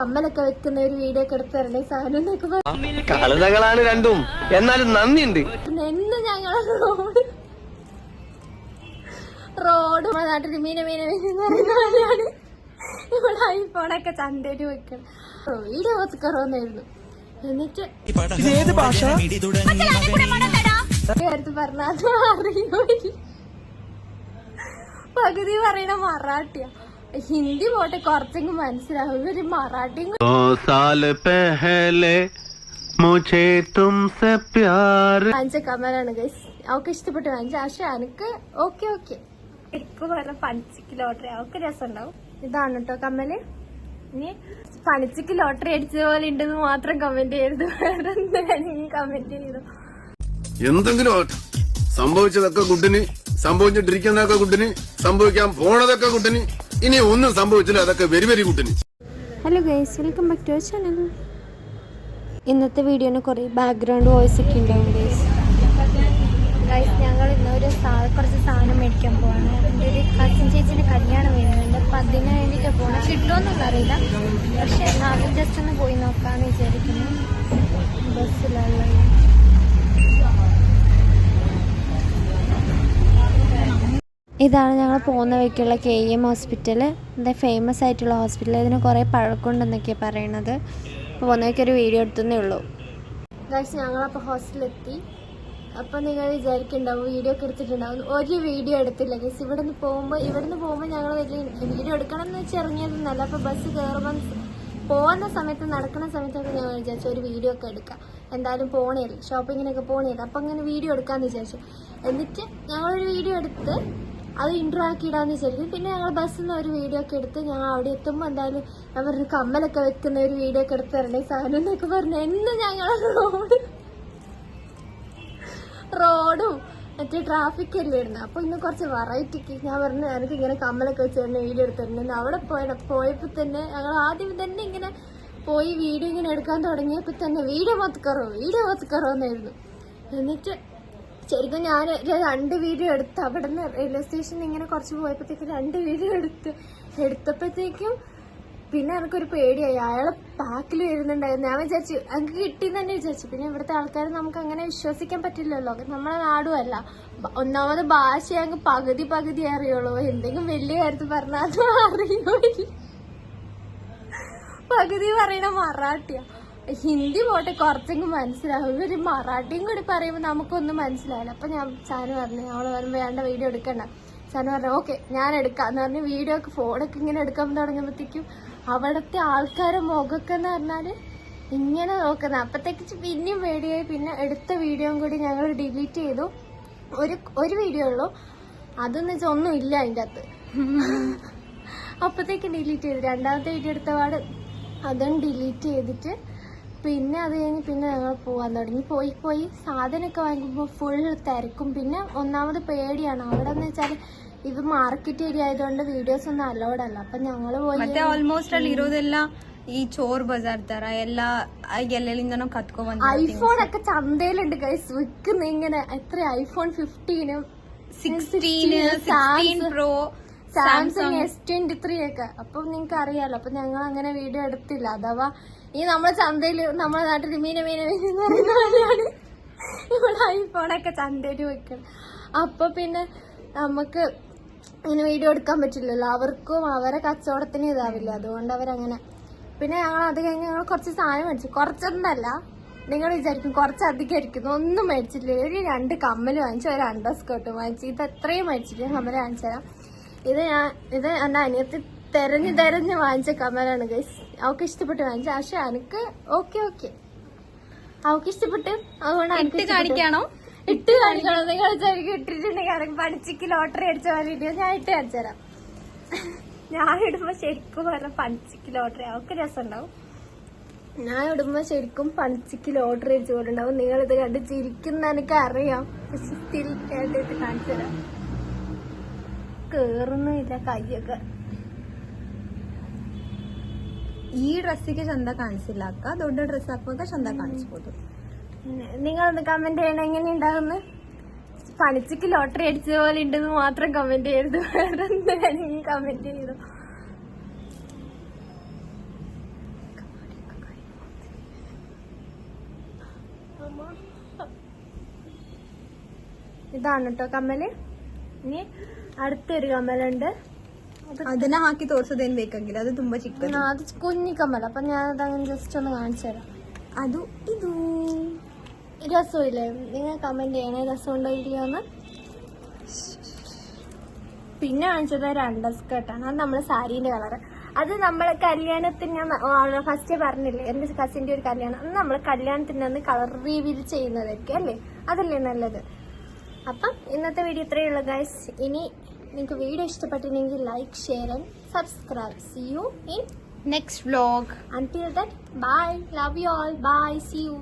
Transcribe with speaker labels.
Speaker 1: കമ്മലൊക്കെ വെക്കുന്ന ഒരു വീഡിയോ ഒക്കെ എടുത്ത് തരണ്ടേ സാധനങ്ങളൊക്കെ
Speaker 2: കളുതകളാണ് രണ്ടും, എന്നാലും നന്ദിയുണ്ട്.
Speaker 1: എന്ന് ഞങ്ങൾ റോഡ് നമ്മുടെ നാട്ടിൽ മീനാണ് ഇവിടെ ഐഫോണൊക്കെ ചന്തേര് വെക്കണം. വീഡിയോ കുറവന്നായിരുന്നു. എന്നിട്ട് പറഞ്ഞാൽ അറിയൂല്ല. പകുതി പറയണ മറാഠിയാ. ഹിന്ദി പോട്ടെ, കുറച്ചെങ്കിലും മനസ്സിലാവും. ഇവര് മറാഠിയും വാങ്ങിച്ച കമലാണ് ഗൈസ്. അവൾക്ക് ഇഷ്ടപ്പെട്ട് വാങ്ങിച്ച. പക്ഷെ എനിക്ക് ഓക്കെ എനിക്ക് പറഞ്ഞ പണിച്ചിക്ക് ലോട്ടറി അവൾക്ക് രസം ഉണ്ടാവും. ഇതാണ് കേട്ടോ കമ്മല്. ഇനി പണിച്ചിക്ക് ലോട്ടറി അടിച്ചത് പോലെ ഉണ്ടെന്ന് മാത്രം കമന്റ് ചെയ്യരുത്. വേറെ എന്തെങ്കിലും കമന്റ് ചെയ്തു.
Speaker 3: എന്തെങ്കിലും സംഭവിച്ചതൊക്കെ കുട്ടിന്, സംഭവിച്ചിട്ടിരിക്കുന്നതൊക്കെ കുട്ടിന്, സംഭവിക്കാൻ പോണതൊക്കെ കുട്ടിന്, ഇനി ഒന്നും സംഭവിച്ചില്ല അതൊക്കെ വെരി വെരി കുട്ടിന്.
Speaker 1: Hello guys, welcome back to our channel. ഇന്നത്തെ വീഡിയോന് കുറേ ബാക്ക്ഗ്രൗണ്ട് വോയിസ് ഒക്കെ ഉണ്ടാവും ഗൈസ്. ഞങ്ങൾ ഇന്ന് കുറച്ച് സാധനം മേടിക്കാൻ പോവാണ്. എൻ്റെ ഒരു കസിൻ ചേച്ചിൻ്റെ കല്യാണം വരുന്നുണ്ട്. അപ്പം അതിന് വേണ്ടിയിട്ട് പോകണം. കിട്ടുമോന്നൊന്നും അറിയില്ല, പക്ഷെ എന്നാലും ജസ്റ്റ് ഒന്ന് പോയി നോക്കാമെന്ന് വിചാരിക്കുന്നു. ബസ്സിലുള്ള ഇതാണ് ഞങ്ങൾ പോകുന്ന വഴിക്കുള്ള KEM ഹോസ്പിറ്റൽ. എന്താ ഫേമസ് ആയിട്ടുള്ള ഹോസ്പിറ്റൽ. ഇതിന് കുറേ പഴക്കമുണ്ടെന്നൊക്കെയാണ് പറയണത്. അപ്പോൾ പോകുന്ന വഴിക്കൊരു വീഡിയോ എടുത്തേ ഉള്ളൂ. ഗൈസ്, ഞങ്ങളപ്പോൾ ഹോസ്റ്റലിലെത്തി. അപ്പോൾ നിങ്ങൾ വിചാരിക്കുന്നുണ്ടാവും വീഡിയോ ഒക്കെ എടുത്തിട്ടുണ്ടാവും. ഒരു വീഡിയോ എടുത്തില്ല ഗൈസ്. ഇവിടുന്ന് പോകുമ്പോൾ ഞങ്ങൾ വലിയ വീഡിയോ എടുക്കണം എന്ന് വെച്ച് ഇറങ്ങിയതൊന്നല്ല. അപ്പോൾ ബസ് കയറുമ്പോൾ പോകുന്ന സമയത്ത്, നടക്കുന്ന സമയത്തൊക്കെ ഞങ്ങൾ വിചാരിച്ചു ഒരു വീഡിയോ ഒക്കെ എടുക്കാം. എന്തായാലും പോണേല്ലേ, ഷോപ്പിങ്ങിനൊക്കെ പോണേല്ലേ, അപ്പം അങ്ങനെ വീഡിയോ എടുക്കാമെന്ന് വിചാരിച്ചു. എന്നിട്ട് ഞങ്ങളൊരു വീഡിയോ എടുത്ത് അത് ഇൻട്രോ ആക്കി ഇടാന്ന് വിചാരിക്കും. പിന്നെ ഞങ്ങൾ ബസ്സിൽ നിന്ന് ഒരു വീഡിയോ ഒക്കെ എടുത്ത് ഞങ്ങൾ അവിടെ എത്തുമ്പോൾ എന്തായാലും ഞാൻ പറഞ്ഞു കമ്മലൊക്കെ വെക്കുന്ന ഒരു വീഡിയോ ഒക്കെ എടുത്ത് തരണ്ടേ സാധനം എന്നൊക്കെ പറഞ്ഞു. എന്ന് ഞങ്ങൾ റോഡും മറ്റേ ട്രാഫിക് അല്ലേ ഇടുന്നത്. അപ്പോൾ ഇന്ന് കുറച്ച് വെറൈറ്റിക്ക് ഞാൻ പറഞ്ഞു എനിക്ക് ഇങ്ങനെ കമ്മലൊക്കെ വെച്ച് തന്നെ വീഡിയോ എടുത്തിട്ടുണ്ട്. അവിടെ പോയപ്പോൾ തന്നെ ഞങ്ങൾ ആദ്യം തന്നെ ഇങ്ങനെ പോയി വീഡിയോ ഇങ്ങനെ എടുക്കാൻ തുടങ്ങിയപ്പോൾ തന്നെ വീഡിയോ മൊത്തക്കറവെന്നായിരുന്നു. എന്നിട്ട് ശരിക്കും ഞാൻ 2 വീഡിയോ എടുത്ത് അവിടെ നിന്ന് റെയിൽവേ സ്റ്റേഷനിൽ ഇങ്ങനെ കുറച്ച് പോയപ്പോഴത്തേക്കും 2 വീഡിയോ എടുത്തപ്പോഴത്തേക്കും പിന്നെ എനിക്കൊരു പേടിയായി. അയാളെ ബാക്കിൽ വരുന്നുണ്ടായിരുന്നു. ഞാൻ വിചാരിച്ചു എനിക്ക് കിട്ടിയെന്ന് തന്നെ വിചാരിച്ചു. പിന്നെ ഇവിടുത്തെ ആൾക്കാർ നമുക്ക് അങ്ങനെ വിശ്വസിക്കാൻ പറ്റില്ലല്ലോ, നമ്മളെ നാടുമല്ല. ഒന്നാമത് ഭാഷ അങ്ങ് പകുതി അറിയുള്ളൂ. എന്തെങ്കിലും വലിയ കാര്യത്തിൽ പറഞ്ഞാൽ അത് അറിയൂല്ല. പകുതി പറയണ മറാഠിയാ. ഹിന്ദി പോട്ടെ, കുറച്ചെങ്കിലും മനസ്സിലാവും. ഇവര് മറാഠിയും കൂടി പറയുമ്പോൾ നമുക്കൊന്നും മനസ്സിലാവില്ല. അപ്പൊ ഞാൻ സാധനം പറഞ്ഞു, അവള് പറയുമ്പോ വേണ്ട വീഡിയോ എടുക്കണ്ട. സാധനം പറഞ്ഞു ഓക്കെ ഞാൻ എടുക്കാന്ന് പറഞ്ഞ് വീഡിയോ ഒക്കെ ഫോണൊക്കെ ഇങ്ങനെ എടുക്കാൻ തുടങ്ങുമ്പോഴത്തേക്കും അവിടുത്തെ ആൾക്കാരെ മുഖമൊക്കെ എന്ന് പറഞ്ഞാല് ഇങ്ങനെ നോക്കുന്നത്. അപ്പത്തേക്ക് പിന്നെയും പേടിയായി. പിന്നെ എടുത്ത വീഡിയോയും കൂടി ഞങ്ങൾ ഡിലീറ്റ് ചെയ്തു. ഒരു വീഡിയോ ഉള്ളൂ, അതെന്ന് വെച്ചാൽ ഒന്നും ഇല്ല അതിൻ്റെ അകത്ത്. അപ്പത്തേക്ക് ഡിലീറ്റ് ചെയ്തു. രണ്ടാമത്തെ വീഡിയോ എടുത്തപാട് അതും ഡിലീറ്റ് ചെയ്തിട്ട് പിന്നെ അത് കഴിഞ്ഞ് പിന്നെ ഞങ്ങൾ പോകാൻ തുടങ്ങി. പോയി സാധനമൊക്കെ വാങ്ങിക്കുമ്പോൾ ഫുൾ തിരക്കും. പിന്നെ ഒന്നാമത് പേടിയാണ്. അവിടെ എന്ന് വെച്ചാൽ ഇത് മാർക്കറ്റ് ഏരിയ ആയതുകൊണ്ട് വീഡിയോസ് ഒന്നും അലൗഡ് അല്ല. അപ്പൊ ഞങ്ങള് പോയി
Speaker 4: ಆಲ್ಮೋಸ್ಟ್ ಇರೋದೆಲ್ಲ ಈ ಚೋರ್ ಬಜಾರ್ ತರ ಎಲ್ಲ ಎಲ್ಲೆಲ್ಲಿಂದನೋ ಕತ್ಕೊ ಬಂದ.
Speaker 1: ഐഫോൺ ഒക്കെ ചന്തയിലുണ്ട് ഗൈസ് വിൽക്കുന്ന. ഇങ്ങനെ എത്ര iPhone 15,
Speaker 4: 16 Pro,
Speaker 1: സാംസങ് S23 ഒക്കെ. അപ്പൊ നിങ്ങക്ക് അറിയാലോ. അപ്പൊ ഞങ്ങൾ അങ്ങനെ വീഡിയോ എടുത്തില്ല. അഥവാ ഈ നമ്മളെ ചന്തയില് നമ്മുടെ നാട്ടിൽ മീനാണ് ഇവിടെ ഐഫോണൊക്കെ ചന്തയില് വെക്കണം. അപ്പൊ പിന്നെ നമുക്ക് ഇങ്ങനെ വീഡിയോ എടുക്കാൻ പറ്റില്ലല്ലോ. അവർക്കും അവരെ കച്ചവടത്തിന് ഇതാവില്ല. അതുകൊണ്ട് അവരങ്ങനെ. പിന്നെ ഞങ്ങൾ അത് കഴിഞ്ഞ് ഞങ്ങൾ കുറച്ച് സാധനം മേടിച്ചു. കുറച്ചൊന്നല്ല, നിങ്ങൾ വിചാരിക്കും കുറച്ചധികം ഇരിക്കുന്നു. ഒന്നും മേടിച്ചില്ല. ഒരു 2 കമ്മല് വാങ്ങിച്ചു, ഒരു അണ്ടർ സ്കേർട്ടും വാങ്ങിച്ചു. ഇത് എത്രയും മേടിച്ചില്ല. കമ്മല് കാണിച്ചു തരാം. ഇത് എന്റെ അനിയത്തി തെരഞ്ഞ് വാങ്ങിച്ച കമ്മലാണ് ഗൈസ്. അവൾക്ക് ഇഷ്ടപ്പെട്ട് വാങ്ങിച്ച. പക്ഷെ എനിക്ക് ഓക്കെ അവൾക്ക് ഇഷ്ടപ്പെട്ട്. അതുകൊണ്ട് എനിക്ക് കാണിക്കണോ? ഇട്ട് കാണിക്കണോ? നിങ്ങൾ വിചാരിക്കും ഇട്ടിട്ടുണ്ടെങ്കിൽ അതൊക്കെ പണിച്ചിക്ക് ലോട്ടറി അടിച്ച പോലെ വീഡിയോ ഞാൻ ഇട്ട് കാണിച്ചു തരാം. ഞാൻ ഇടുമ്പോ ശരിക്കും പറഞ്ഞ പണിച്ചിക്ക് ലോട്ടറി അവൾക്ക് രസം ഉണ്ടാവും. ഞാൻ ഇടുമ്പോ ശരിക്കും പണിച്ചിക്ക് ലോട്ടറി അടിച്ചു പോയിട്ടുണ്ടാവും. നിങ്ങളിത് കണ്ട് ചിരിക്കുന്ന എനിക്ക് അറിയാം. സ്റ്റിൽ കേട്ടിട്ട് കാണിച്ചു തരാം. കേറുന്നില്ല കൈയൊക്കെ.
Speaker 4: ಈ ಡ್ರೆಸ್ಸಿಗೆ ಚಂದ ಕಾಣಿಸಿಲ್ಲ ಅಕ್ಕ. ದೊಡ್ಡ ಡ್ರೆಸ್ ಹಾಕುವಾಗ ಚಂದ ಕಾಣಿಸ್ಬೋದು.
Speaker 1: നിങ്ങളൊന്ന് കമന്റ് ചെയ്യണം എങ്ങനെ ഉണ്ടാകുന്നു. പണിച്ചിക്ക് ലോട്ടറി അടിച്ച പോലെ ഉണ്ടെന്ന് മാത്രം കമന്റ് ചെയ്യരുത്. വേറെ എന്തെങ്കിലും കമന്റ് ചെയ്തു. ഇതാണ് കേട്ടോ കമ്മല്. ഇനി അടുത്തൊരു കമ്മലുണ്ട്.
Speaker 4: ಅದನ್ನ ಹಾಕಿ ತೋರ್ಸೋದೇನ್ ಬೇಕಾಗಿಲ್ಲ, ಅದು ತುಂಬಾ ಚಿಕ್ಕದು.
Speaker 1: അത് കുഞ്ഞി കമ്മൽ. അപ്പൊ ഞാനത് അങ്ങനെ ജസ്റ്റ് ഒന്ന് കാണിച്ചു തരാം.
Speaker 4: ಅದು ಇದು
Speaker 1: രസമില്ലേ? നിങ്ങൾ കമന്റ് ചെയ്യണേ രസമുണ്ടോ ഇല്ലയോ എന്ന്. പിന്നെ കാണിച്ചത് ഒരു അണ്ടർ സ്കേർട്ടാണ്. അത് നമ്മളെ സാരീന്റെ കളറ്. അത് നമ്മളെ കല്യാണത്തിന് ഞാൻ ഫസ്റ്റ് പറഞ്ഞില്ലേ, എന്റെ കസിന്റെ ഒരു കല്യാണം, അത് നമ്മള് കല്യാണത്തിന് അന്ന് കളർ റിവീൽ ചെയ്യുന്നതായിരിക്കും അല്ലേ, അതല്ലേ നല്ലത്. അപ്പം ഇന്നത്തെ വീഡിയോ ഇത്രയേ ഉള്ളൂ ഗൈസ്. ഇനി നിങ്ങൾക്ക് വീഡിയോ ഇഷ്ടപ്പെട്ടില്ലെങ്കിൽ like, share and subscribe. See you in
Speaker 4: next vlog.
Speaker 1: until that, bye. Love you all. Bye. See you.